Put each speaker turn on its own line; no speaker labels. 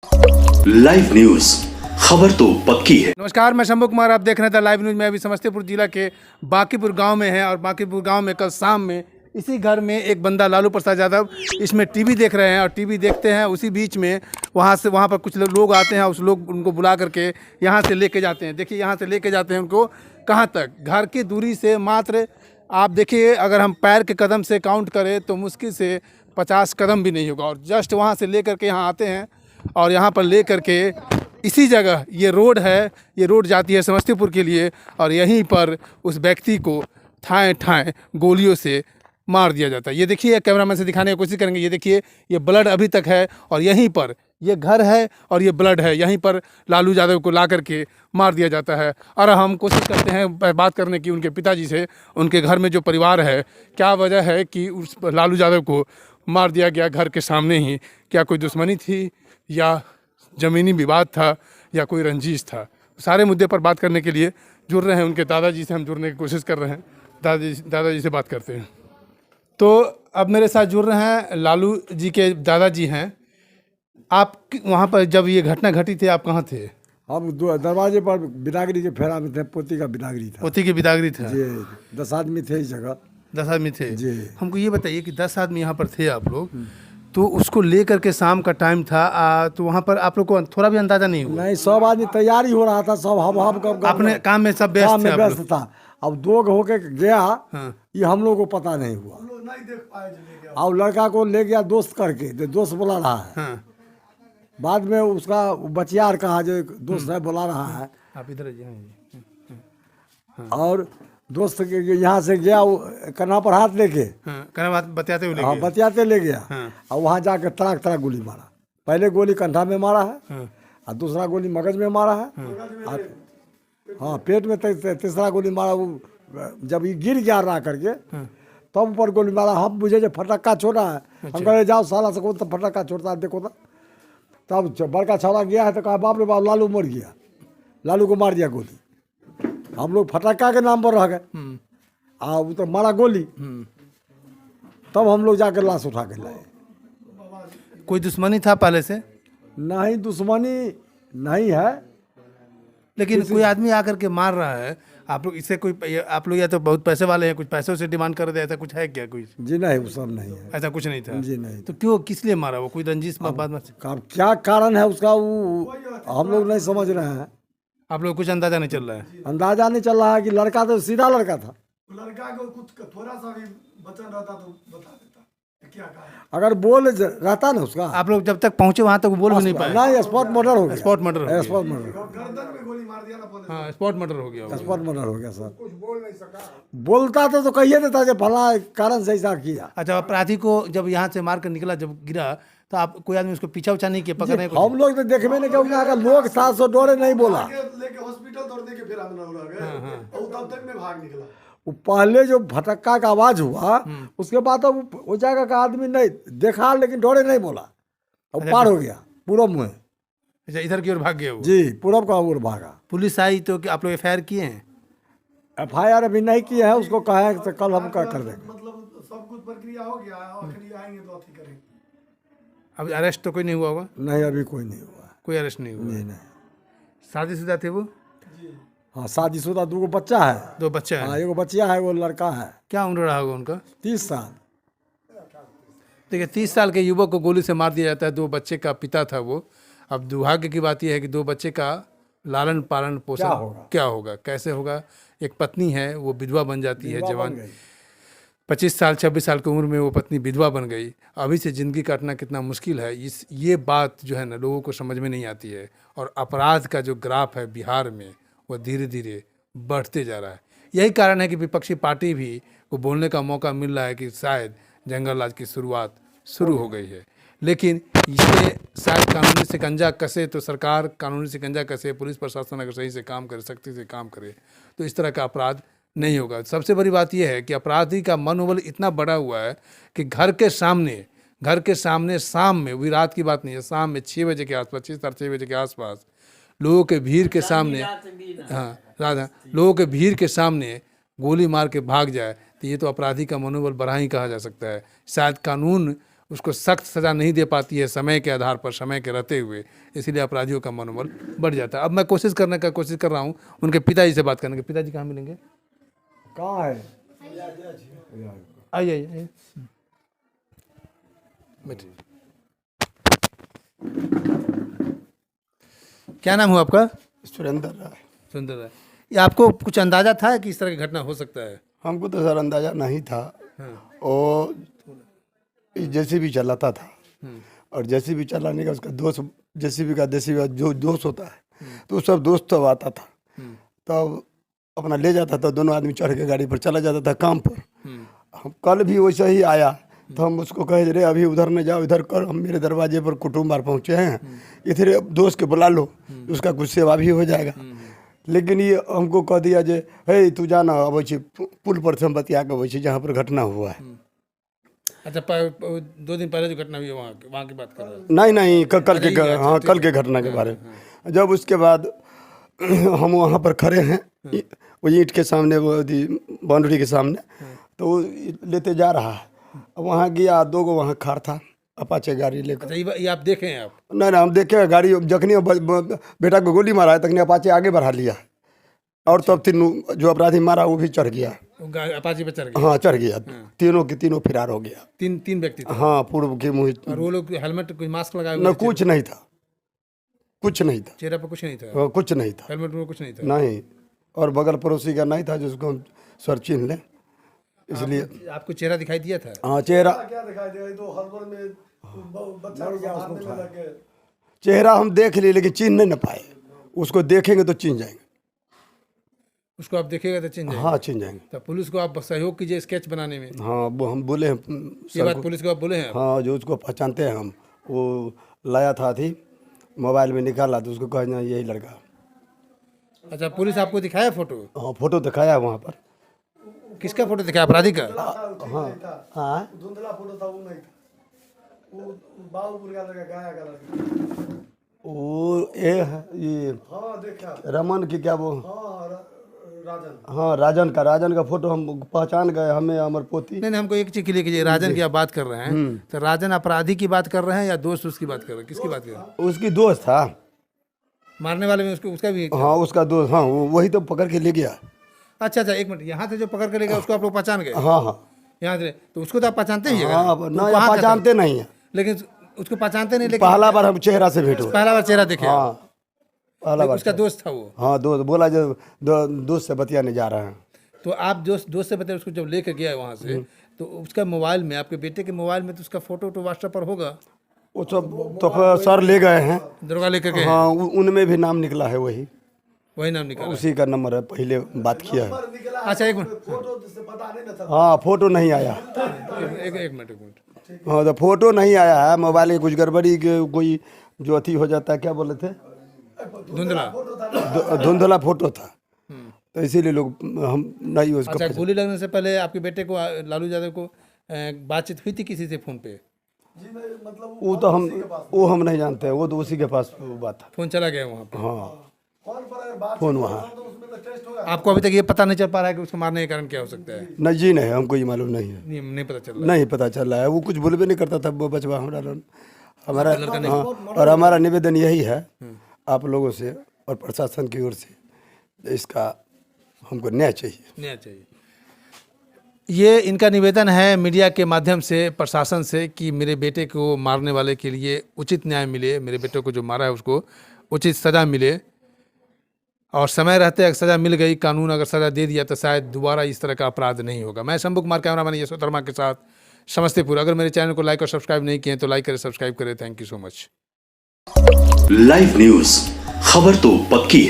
Live news, खबर तो पक्की है।
नमस्कार, मैं शंभू कुमार, आप देख रहे थे लाइव न्यूज में। अभी समस्तीपुर जिला के बांकीपुर गांव में है और बांकीपुर गांव में कल शाम में इसी घर में एक बंदा लालू प्रसाद यादव इसमें टीवी देख रहे हैं और टीवी देखते हैं। उसी बीच में वहाँ पर कुछ लोग आते हैं, उस लोग उनको बुला करके यहाँ से लेके जाते हैं। देखिए यहाँ से लेके जाते हैं उनको कहाँ तक, घर की दूरी से मात्र आप देखिए, अगर हम पैर के कदम से काउंट करें तो मुश्किल से 50 कदम भी नहीं होगा। और जस्ट वहाँ से ले करके यहाँ आते हैं और यहाँ पर ले करके इसी जगह ये रोड है, ये रोड जाती है समस्तीपुर के लिए और यहीं पर उस व्यक्ति को ठाएं ठाएं गोलियों से मार दिया जाता है। ये देखिए, कैमरामैन से दिखाने की कोशिश करेंगे। ये देखिए, ये ब्लड अभी तक है और यहीं पर ये घर है और ये ब्लड है। यहीं पर लालू यादव को ला करके मार दिया जाता है। और हम कोशिश करते हैं बात करने की उनके पिताजी से, उनके घर में जो परिवार है, क्या वजह है कि उस लालू यादव को मार दिया गया घर के सामने ही। क्या कोई दुश्मनी थी या ज़मीनी विवाद था या कोई रंजिश था? सारे मुद्दे पर बात करने के लिए जुड़ रहे हैं। उनके दादाजी से हम जुड़ने की कोशिश कर रहे हैं। दादाजी से बात करते हैं। तो अब मेरे साथ जुड़ रहे हैं लालू जी के दादाजी हैं। आप वहाँ पर जब ये घटना घटी थी, आप कहाँ थे?
हम दरवाजे पर बिदागरी के फेरा में थे। पोती का बिदागरी था।
पोती के बिदागरी था
जी, 10 आदमी थे इस जगह।
10 आदमी थे
जी।
हमको ये बताइए कि 10 आदमी यहाँ पर थे आप लोग, तो उसको ले करके शाम का टाइम था, तो वहाँ पर आप लोग को थोड़ा भी अंदाजा नहीं हुआ?
नहीं, सब आदमी तैयारी हो रहा था। सब हम
अपने काम में सब व्यस्त थे आप
व्यस्त
लोग?
था। अब दो होके गया,
हाँ।
ये हम लोग को पता नहीं हुआ। और लड़का को ले गया दोस्त करके, जो दोस्त बुला रहा है।
हाँ।
बाद में उसका बचियार कहा, जो दोस्त है बुला रहा है।
आप इधर
और दोस्त के यहाँ से गया, कन्हा पर हाथ लेके,
कहना बात बताते हुए
हाँ बतियाते ले गया।
हाँ।
और वहाँ जाके तड़ाक तड़ाक गोली मारा। पहले गोली कंधा में मारा है,
हाँ।
और दूसरा गोली मगज में मारा है। हाँ, पेट में तीसरा गोली मारा। वो जब ये गिर गया रहा करके, तब ऊपर गोली मारा। हम बुझे जो फटक्का छोड़ा है। हम कहे जाओ साला से, तो फटक्का छोड़ता है, देखो तो। तब बड़का छौड़ा गया है तो कहा बाप रे बाप, लालू मर गया, लालू को मार दिया गोली। हम लोग फटक्का के नाम पर रह गए। वो तो मारा गोली। तब हम लोग जाकर लाश उठा के लाए।
कोई दुश्मनी था पहले से?
नहीं, दुश्मनी नहीं है।
लेकिन कोई आदमी आकर के मार रहा है, आप लोग इससे कोई, आप लोग या तो बहुत पैसे वाले हैं, कुछ पैसों से डिमांड कर दे, ऐसा कुछ है क्या? कोई
जी नहीं, वो सब नहीं है।
ऐसा कुछ नहीं था?
जी नहीं।
तो क्यों, किस लिए मारा? वो कोई रंजिश बात में?
क्या कारण है उसका, वो हम लोग नहीं समझ रहे हैं।
आप लोग कुछ अंदाजा नहीं चल रहा है?
अंदाजा नहीं चल रहा है कि लड़का तो सीधा लड़का था।
लड़का को कुछ थोड़ा सा भी बचन रहता तो बता देता क्या कहा।
अगर बोल रहता ना उसका।
आप लोग जब तक पहुंचे वहां तक वो बोल भी नहीं पाए?
नहीं, स्पॉट मर्डर हो गया।
स्पॉट मर्डर हो गया।
स्पॉट मर्डर,
गर्दन में गोली मार दिया ना बोले।
हाँ, स्पॉट मर्डर हो गया होगा।
स्पॉट मर्डर हो गया सर।
कुछ बोल नहीं सका।
बोलता तो कहिए देता जो फला कारण से ऐसा किया।
अच्छा, अपराधी को जब यहाँ से मार कर निकला, जब गिरा, तो आप कोई आदमी उसको पीछा उछा नहीं किया, पकड़ने को?
हम लोग तो देखने नहीं क्योंकि अगर लोग 700 डोरे नहीं बोला।
लेके हॉस्पिटल दौड़ने के फिर हम लोग गए और तब तक में भाग निकला।
वो पहले जो भटक्का का आवाज हुआ, उसके बाद तो वो जगह का आदमी नहीं देखा, लेकिन डोरे नहीं बोला और पार हो गया पूरब में।
अच्छा, इधर की ओर भाग गया वो?
जी, पूरब का ओर भागा।
पुलिस आई तो आप लोग FIR किए हैं?
FIR अभी नहीं किया है, उसको कहा है तो कल हम कर देंगे।
मतलब सब कुछ प्रक्रिया हो गया, आखिरी आएंगे तो अथी करेंगे।
अब अरेस्ट तो कोई नहीं हुआ होगा?
नहीं, अभी कोई नहीं हुआ।
कोई अरेस्ट नहीं हुआ?
नहीं।
शादीशुदा थे वो?
हाँ, शादीशुदा, 2 बच्चा है।
2 बच्चे हैं?
हाँ, 1 बच्चिया है, वो लड़का है।
क्या उम्र रहा होगा उनका?
30 साल।
देखिए, 30 साल के युवक को गोली से मार दिया जाता है। 2 बच्चे का पिता था वो। अब दुर्भाग्य की बात यह है कि 2 बच्चे का लालन पालन पोषण क्या होगा, कैसे होगा? एक पत्नी है, वो विधवा बन जाती है। जवान 25 साल 26 साल की उम्र में वो पत्नी विधवा बन गई। अभी से ज़िंदगी काटना कितना मुश्किल है, ये बात जो है ना, लोगों को समझ में नहीं आती है। और अपराध का जो ग्राफ है बिहार में, वो धीरे धीरे बढ़ते जा रहा है। यही कारण है कि विपक्षी पार्टी भी को बोलने का मौका मिल रहा है कि शायद जंगल राज की शुरुआत शुरू हो गई है। लेकिन इसे शायद कानूनी शिकंजा कसे तो सरकार कानूनी शिकंजा कसे, पुलिस प्रशासन अगर सही से काम करे, सख्ती से काम करे, तो इस तरह का अपराध नहीं होगा। सबसे बड़ी बात यह है कि अपराधी का मनोबल इतना बढ़ा हुआ है कि घर के सामने शाम में, वही रात की बात नहीं है, शाम में 6 बजे के आसपास, 6 साढ़े 6 बजे के आसपास लोगों के भीड़ के सामने, हाँ राधा, लोगों के भीड़ के सामने गोली मार के भाग जाए, तो ये तो अपराधी का मनोबल बढ़ा ही कहा जा सकता है। शायद कानून उसको सख्त सज़ा नहीं दे पाती है समय के आधार पर, समय के रहते हुए, इसीलिए अपराधियों का मनोबल बढ़ जाता है। अब मैं कोशिश कर रहा हूँ उनके पिताजी से बात करने की। पिताजी कहाँ मिलेंगे?
कहाँ है?
आइए आइए बैठिए। क्या नाम हुआ आपका?
सुरेंद्र राय।
सुंदर राय। ये आपको कुछ अंदाजा था कि इस तरह की घटना हो सकता है?
हमको तो सर अंदाजा नहीं था। और जेसीबी चलाता था, और जेसीबी चलाने का उसका दोस्त, जेसीबी का जो दोस्त होता है, तो सब दोस्त तब आता था, तब अपना ले जाता था, दोनों आदमी चढ़ के गाड़ी पर चला जाता था काम पर। हम कल भी वैसे ही आया, तो हम उसको कहे रे अभी उधर न जाओ, इधर कर, हम मेरे दरवाजे पर कुटुम्ब बार पहुँचे हैं, इधर दोस्त के बुला लो, उसका कुछ सेवा भी हो जाएगा। लेकिन ये हमको कह दिया जे हे तू जाना, अब पुल पर से हम बतिया के अबै छी जहाँ पर घटना हुआ है।
अच्छा, 2 दिन पहले जो घटना हुई है वहाँ की बात कर रहे हैं?
नहीं, कल के घटना के बारे में। जब उसके बाद हम वहाँ पर खड़े हैं, वो ईंट के सामने, वो बाउंड्री के सामने, तो वो लेते जा रहा है। वहाँ गया, 2 गो वहाँ खार था, अपाचे गाड़ी लेकर।
अच्छा, ये आप देखे हैं? आप
नहीं, हम देखे गाड़ी, जखनी बेटा को गोली मारा है तखनी अपाचे आगे बढ़ा लिया, और तब 3 जो अपराधी मारा वो भी चढ़ गया,
अपाची पे चढ़ गया।
हाँ चढ़ गया, तीनों के तीनों फरार हो गया।
3 व्यक्ति थे?
हाँ, पूर्व के मुँह।
और वो लोग हेलमेट, कोई मास्क लगाए
न, कुछ नहीं था, कुछ नहीं था,
चेहरे पर कुछ नहीं था?
हाँ, कुछ नहीं था,
हेलमेट में कुछ नहीं था?
नहीं। और बगल पड़ोसी का नहीं था जिसको हम सर चिन्ह लें, इसलिए।
आपको चेहरा दिखाई दिया था?
हाँ, चेहरा
क्या दिखाई दे रहा है? तो हड़बड़ में बच्चा मारने में लगे।
चेहरा हम देख लिए, लेकिन चिन्ह नहीं न पाए। उसको देखेंगे तो चिन्ह जाएंगे।
उसको आप देखिएगा तो चिन्ह जाएगा?
हाँ, चिन्ह जाएंगे।
तो पुलिस को आप सहयोग कीजिए स्केच बनाने में।
हाँ, वो हम बोले हैं
ये बात पुलिस को आप बोले हैं?
हाँ, जो उसको पहचानते हैं हम, वो लाया था थी, मोबाइल में निकाला, तो उसको कहना यही लड़का।
अच्छा, पुलिस आपको दिखाया फोटो?
हाँ, फोटो दिखाया वहाँ पर।
किसका फोटो दिखाया? अपराधी का?
हाँ,
धुंधला फोटो था, वो नहीं था। वो बाबूपुर का लड़का, गाया का लड़का।
वो ये
हाँ देखा।
रमन की क्या वो,
हाँ राजन।
हाँ राजन का फोटो हम पहचान गए, हमें अमर पोती।
नहीं, हमको एक चीज क्लियर कीजिए, राजन की आप बात कर रहे हैं, तो राजन अपराधी की बात कर रहे हैं या दोस्त उसकी बात कर रहे हैं? किसकी बात कर रहे हैं?
उसकी दोस्त था,
मारने वाले में उसका भी?
हाँ, उसका दोस्त। हाँ, वही तो पकड़ के ले गया।
अच्छा, एक मिनट, यहाँ से जो पकड़ के ले गया उसको आप लोग पहचान गए?
हाँ,
यहाँ से तो उसको तो आप पहचानते ही?
हाँ, ना पहचानते नहीं है,
लेकिन उसको पहचानते नहीं, लेकिन
पहला बार हम चेहरा से भेंट हुए।
पहला बार चेहरा देखे?
हाँ, पहला बार।
उसका दोस्त था वो?
हाँ, दोस्त बोला जो दोस्त से बतियाने जा रहे हैं।
तो आप दोस्त से बताए, उसको जब लेकर गया वहाँ से, तो उसका मोबाइल में, आपके बेटे के मोबाइल में तो उसका फोटो व्हाट्सएप पर होगा?
वो सब तो सर ले गए हैं,
दरोगा लेकर गए?
हाँ, उनमें भी नाम निकला है, वही
नाम निकाला,
उसी का नंबर है, पहले बात किया है।
अच्छा, एक मिनट,
फोटो से पता नहीं ना था।
हाँ, फोटो नहीं आया।
एक मिनट।
हाँ, तो फोटो नहीं आया है, मोबाइल की कुछ गड़बड़ी के कोई जो अथी हो जाता है, क्या बोले थे, धुंधला फोटो था, तो इसीलिए लोग हम नहीं उसको।
अच्छा, गोली लगने से पहले आपके बेटे को, लालू यादव को, बातचीत हुई थी किसी से फोन पे?
जी नहीं, मतलब
वो हम नहीं जानते, वो तो उसी के पास वो बात था।
फोन चला गया वहाँ पे?
हाँ,
फोन पर अगर बात
फोन वहाँ।
तो उसमें तो टेस्ट होगा।
आपको अभी तक ये पता नहीं चल पा रहा है कि उसको मारने के कारण क्या हो सकता है?
नहीं जी, नहीं, हमको ये मालूम नहीं है,
नहीं पता चल रहा?
नहीं पता चल रहा है। वो कुछ बोलबे नहीं करता था वो बचवा हमारा। हाँ, और हमारा निवेदन यही है आप लोगों से और प्रशासन की ओर से, इसका हमको न्याय चाहिए।
ये इनका निवेदन है मीडिया के माध्यम से प्रशासन से कि मेरे बेटे को मारने वाले के लिए उचित न्याय मिले, मेरे बेटे को जो मारा है उसको उचित सज़ा मिले, और समय रहते अगर सज़ा मिल गई, कानून अगर सज़ा दे दिया तो शायद दोबारा इस तरह का अपराध नहीं होगा। मैं शंभू कुमार, कैमरामैन यशवंत वर्मा के साथ, समस्तीपुर। अगर मेरे चैनल को लाइक और सब्सक्राइब नहीं किए तो लाइक करें, सब्सक्राइब करें। Thank you so much.
Live news, खबर तो पक्की है।